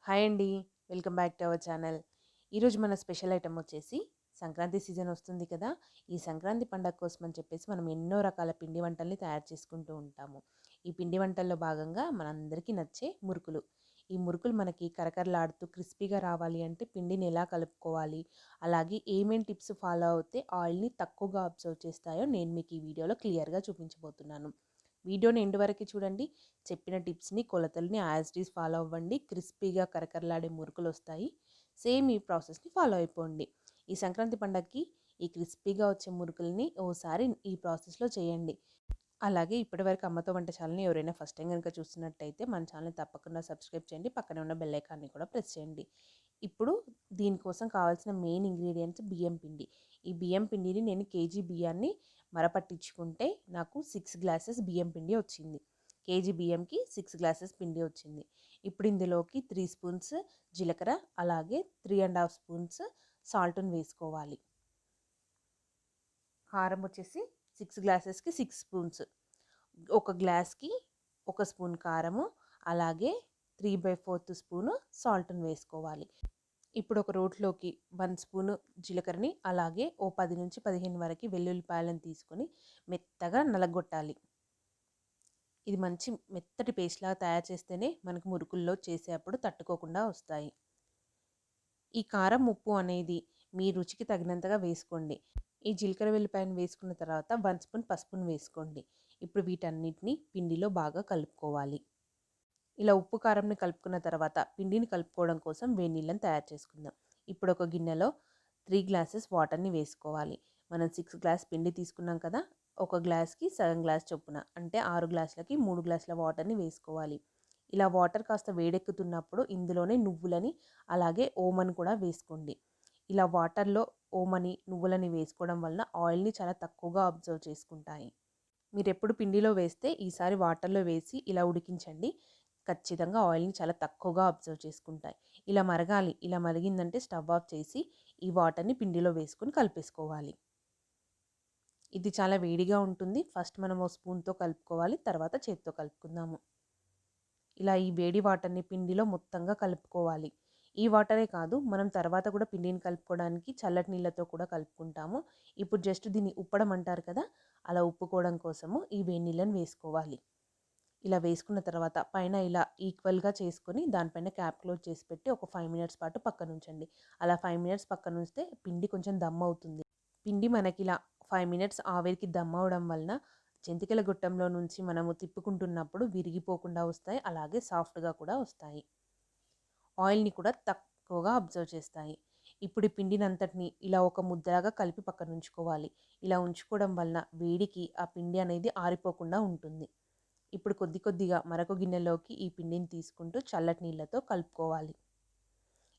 Hi అండి. Welcome back to our channel. ఈరోజు మన స్పెషల్ ఐటమ్ వచ్చేసి సంక్రాంతి సీజన్ వస్తుంది కదా! ఈ సంక్రాంతి పండగ కోసం అని చెప్పేసి మనం ఎన్నో రకాల పిండి వంటల్ని తయారు చేసుకుంటూ ఉంటాము. ఈ పిండి వంటల్లో భాగంగా మనందరికీ నచ్చే మురుకులు. ఈ మురుకులు మనకి కరకరలాడుతూ క్రిస్పీగా రావాలి అంటే పిండిని ఎలా కలుపుకోవాలి, అలాగే ఏమేం టిప్స్ ఫాలో అవుతే ఆయిల్‌ని తక్కువగా అబ్జర్వ్ చేస్తాయో నేను మీకు ఈ వీడియోలో క్లియర్‌గా చూపించబోతున్నాను. వీడియోని ఎండ్ వరకు చూడండి. చెప్పిన టిప్స్‌ని, కొలతల్ని యాజ్ ఇట్ ఈజ్ ఫాలో అవ్వండి. క్రిస్పీగా కరకరలాడే మురుకులొస్తాయి. సేమ్ ఈ ప్రాసెస్‌ని ఫాలో అయిపోండి. ఈ సంక్రాంతి పండగకి ఈ క్రిస్పీగా వచ్చే మురుకుల్ని ఓసారి ఈ ప్రాసెస్‌లో చేయండి. అలాగే ఇప్పటివరకు అమ్మతో వంటశాలని ఎవరైనా ఫస్ట్ టైం గనుక చూస్తున్నట్టయితే మన ఛానల్‌ని తప్పకుండా సబ్స్క్రైబ్ చేయండి. పక్కనే ఉన్న బెల్ ఐకాన్‌ని కూడా ప్రెస్ చేయండి. ఇప్పుడు దీనికోసం కావాల్సిన మెయిన్ ఇంగ్రీడియెంట్స్ బియ్యం పిండి. ఈ బియ్యం పిండిని నేను కేజీ బియ్యాన్ని మరపట్టించుకుంటే నాకు 6 గ్లాసెస్ బియ్యం పిండి వచ్చింది. కేజీ బియ్యంకి 6 గ్లాసెస్ పిండి వచ్చింది. ఇప్పుడు ఇందులోకి 3 స్పూన్స్ జీలకర్ర, అలాగే 3½ స్పూన్స్ సాల్ట్‌ని వేసుకోవాలి. కారం వచ్చేసి 6 గ్లాసెస్‌కి 6 స్పూన్స్. ఒక గ్లాస్‌కి 1 స్పూన్ కారము, అలాగే 3/4 స్పూను సాల్ట్‌ని వేసుకోవాలి. ఇప్పుడు ఒక రోట్లోకి 1 స్పూను జీలకర్రని, అలాగే ఓ 10-15 వరకు వెల్లుల్లిపాయలను తీసుకొని మెత్తగా నలగొట్టాలి. ఇది మంచి మెత్తటి పేస్ట్‌లాగా తయారు చేస్తేనే మనకు మురుకుల్లో చేసేటప్పుడు తట్టుకోకుండా వస్తాయి. ఈ కారం, ఉప్పు అనేది మీ రుచికి తగినంతగా వేసుకోండి. ఈ జీలకర్ర వెల్లిపాయను వేసుకున్న తర్వాత 1 స్పూన్ పసుపును వేసుకోండి. ఇప్పుడు వీటన్నిటిని పిండిలో బాగా కలుపుకోవాలి. ఇలా ఉప్పు కారంని కలుపుకున్న తర్వాత పిండిని కలుపుకోవడం కోసం వేడి నీళ్ళని తయారు చేసుకుందాం. ఇప్పుడు ఒక గిన్నెలో 3 గ్లాసెస్ వాటర్‌ని వేసుకోవాలి. మనం 6 గ్లాస్ పిండి తీసుకున్నాం కదా! ఒక గ్లాస్‌కి సగం గ్లాస్ చొప్పున అంటే 6 గ్లాసులకి 3 గ్లాసుల వాటర్‌ని వేసుకోవాలి. ఇలా వాటర్ కాస్త వేడెక్కుతున్నప్పుడు ఇందులోనే నువ్వులని, అలాగే ఓమని కూడా వేసుకోండి. ఇలా వాటర్‌లో ఓమని, నువ్వులని వేసుకోవడం వలన ఆయిల్‌ని చాలా తక్కువగా అబ్జర్వ్ చేసుకుంటాయి. మీరెప్పుడు పిండిలో వేస్తే ఈసారి వాటర్‌లో వేసి ఇలా ఉడికించండి. ఖచ్చితంగా ఆయిల్‌ని చాలా తక్కువగా అబ్జర్వ్ చేసుకుంటాయి. ఇలా మరగాలి. ఇలా మరిగిందంటే స్టవ్ ఆఫ్ చేసి ఈ వాటర్‌ని పిండిలో వేసుకొని కలిపేసుకోవాలి. ఇది చాలా వేడిగా ఉంటుంది. ఫస్ట్ మనం ఓ స్పూన్‌తో కలుపుకోవాలి. తర్వాత చేత్తో కలుపుకుందాము. ఇలా ఈ వేడి వాటర్‌ని పిండిలో మొత్తంగా కలుపుకోవాలి. ఈ వాటరే కాదు, మనం తర్వాత కూడా పిండిని కలుపుకోవడానికి చల్లటి నీళ్ళతో కూడా కలుపుకుంటాము. ఇప్పుడు జస్ట్ దీన్ని ఉప్పడం అంటారు కదా! అలా ఉప్పుకోవడం కోసము ఈ వేడి నీళ్ళని వేసుకోవాలి. ఇలా వేసుకున్న తర్వాత పైన ఇలా ఈక్వల్‌గా చేసుకొని దానిపైన క్యాప్ క్లోజ్ చేసి పెట్టి ఒక 5 మినిట్స్ పాటు పక్కనుంచండి. అలా 5 మినిట్స్ పక్కనుంచితే పిండి కొంచెం దమ్ అవుతుంది. పిండి మనకిలా 5 మినిట్స్ ఆవిరికి దమ్ అవ్వడం వలన జంతికల గొట్టంలో నుంచి మనము తిప్పుకుంటున్నప్పుడు విరిగిపోకుండా వస్తాయి. అలాగే సాఫ్ట్‌గా కూడా వస్తాయి. ఆయిల్‌ని కూడా తక్కువగా అబ్జర్వ్ చేస్తాయి. ఇప్పుడు ఈ పిండినంతటిని ఇలా ఒక ముద్దలాగా కలిపి పక్కనుంచుకోవాలి. ఇలా ఉంచుకోవడం వలన వేడికి ఆ పిండి అనేది ఆరిపోకుండా ఉంటుంది. ఇప్పుడు కొద్ది కొద్దిగా మరొక గిన్నెలోకి ఈ పిండిని తీసుకుంటూ చల్లటి నీళ్ళతో కలుపుకోవాలి.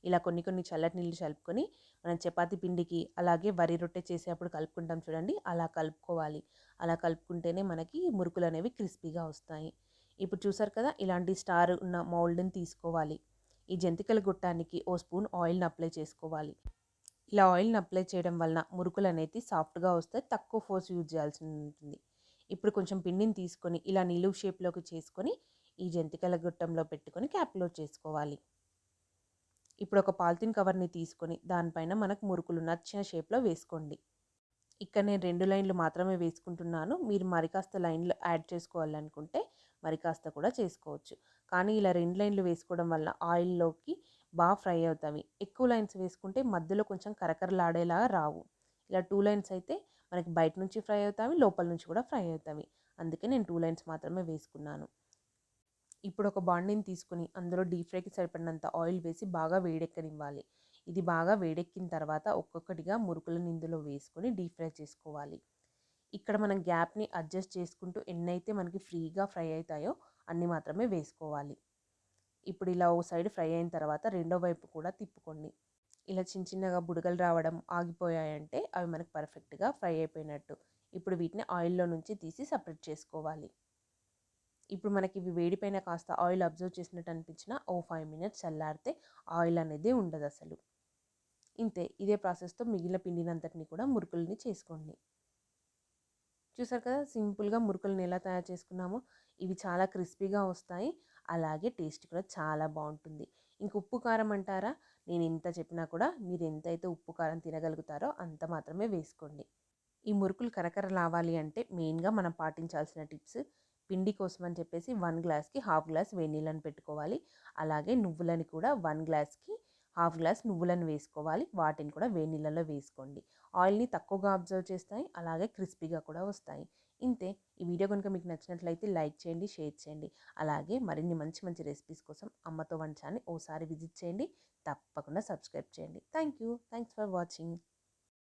ఇలా కొన్ని కొన్ని చల్లటి నీళ్ళు కలుపుకొని మనం చపాతీ పిండికి, అలాగే వరి రొట్టె చేసేటప్పుడు కలుపుకుంటాం చూడండి, అలా కలుపుకోవాలి. అలా కలుపుకుంటేనే మనకి మురుకులనేవి క్రిస్పీగా వస్తాయి. ఇప్పుడు చూసారు కదా! ఇలాంటి స్టార్ ఉన్న మౌల్డ్‌ని తీసుకోవాలి. ఈ జంతికల గొట్టానికి ఓ స్పూన్ ఆయిల్‌ని అప్లై చేసుకోవాలి. ఇలా ఆయిల్‌ని అప్లై చేయడం వలన మురుకులనేవి సాఫ్ట్‌గా వస్తాయి. తక్కువ ఫోర్స్ యూజ్ చేయాల్సి ఉంటుంది. ఇప్పుడు కొంచెం పిండిని తీసుకొని ఇలా నిలువు షేప్‌లోకి చేసుకొని ఈ జంతికల గొట్టంలో పెట్టుకొని క్యాప్ క్లోజ్ చేసుకోవాలి. ఇప్పుడు ఒక పాలిథీన్ కవర్‌ని తీసుకొని దానిపైన మనకు మురుకులు నచ్చిన షేప్‌లో వేసుకోండి. ఇక్కడ నేను 2 లైన్‌లు మాత్రమే వేసుకుంటున్నాను. మీరు మరి కాస్త లైన్‌లు యాడ్ చేసుకోవాలనుకుంటే మరి కాస్త కూడా చేసుకోవచ్చు. కానీ ఇలా 2 లైన్‌లు వేసుకోవడం వల్ల ఆయిల్‌లోకి ఫ్రై అవుతవి. ఎక్కువ లైన్స్ వేసుకుంటే మధ్యలో కొంచెం కరకరలాడేలాగా రావు. ఇలా 2 లైన్స్ అయితే మనకి బయట నుంచి ఫ్రై అవుతావి, లోపల నుంచి కూడా ఫ్రై అవుతవి. అందుకే నేను 2 లైన్స్ మాత్రమే వేసుకున్నాను. ఇప్పుడు ఒక బాండీని తీసుకొని అందులో డీప్ ఫ్రైకి సరిపడినంత ఆయిల్ వేసి బాగా వేడెక్కనివ్వాలి. ఇది బాగా వేడెక్కిన తర్వాత ఒక్కొక్కటిగా మురుకులను ఇందులో వేసుకొని డీప్ ఫ్రై చేసుకోవాలి. ఇక్కడ మనం గ్యాప్‌ని అడ్జస్ట్ చేసుకుంటూ ఎన్నైతే మనకి ఫ్రీగా ఫ్రై అవుతాయో అన్ని మాత్రమే వేసుకోవాలి. ఇప్పుడు ఇలా ఓ సైడ్ ఫ్రై అయిన తర్వాత రెండో వైపు కూడా తిప్పుకోండి. ఇలా చిన్న చిన్నగా బుడగలు రావడం ఆగిపోయాయంటే అవి మనకు పర్ఫెక్ట్‌గా ఫ్రై అయిపోయినట్టు. ఇప్పుడు వీటిని ఆయిల్‌లో నుంచి తీసి సెపరేట్ చేసుకోవాలి. ఇప్పుడు మనకి ఇవి వేడిపైన కాస్త ఆయిల్ అబ్జర్వ్ చేసినట్టు అనిపించినా ఓ 5 మినిట్స్ చల్లారితే ఆయిల్ అనేది ఉండదసలు. ఇంతే, ఇదే ప్రాసెస్‌తో మిగిలిన పిండినంతటిని కూడా మురుకులని చేసుకోండి. చూసారు కదా! సింపుల్‌గా మురుకులను ఎలా తయారు చేసుకున్నామో. ఇవి చాలా క్రిస్పీగా వస్తాయి. అలాగే టేస్ట్ కూడా చాలా బావుంటుంది. ఇంక ఉప్పు కారం అంటారా, నేను ఎంత చెప్పినా కూడా మీరు ఎంతైతే ఉప్పు కారం తినగలుగుతారో అంత మాత్రమే వేసుకోండి. ఈ మురుకులు కరకరలావాలి అంటే మెయిన్గా మనం పాటించాల్సిన టిప్స్, పిండి కోసం అని చెప్పేసి 1 గ్లాస్కి హాఫ్ గ్లాస్ వేడి నీళ్ళని పెట్టుకోవాలి. అలాగే నువ్వులని కూడా 1 గ్లాస్కి హాఫ్ గ్లాస్ నువ్వులను వేసుకోవాలి. వాటిని కూడా వేడి నీళ్ళలో వేసుకోండి. ఆయిల్ని తక్కువగా అబ్జర్వ్ చేస్తాయి, అలాగే క్రిస్పీగా కూడా వస్తాయి. ఇంతే. ఈ వీడియో కనుక మీకు నచ్చినట్లయితే లైక్ చేయండి, షేర్ చేయండి. అలాగే మరిన్ని మంచి మంచి రెసిపీస్ కోసం అమ్మతో వంచాన్ని ఓసారి విజిట్ చేయండి. తప్పకుండా సబ్స్క్రైబ్ చేయండి. Thank you. Thanks for watching.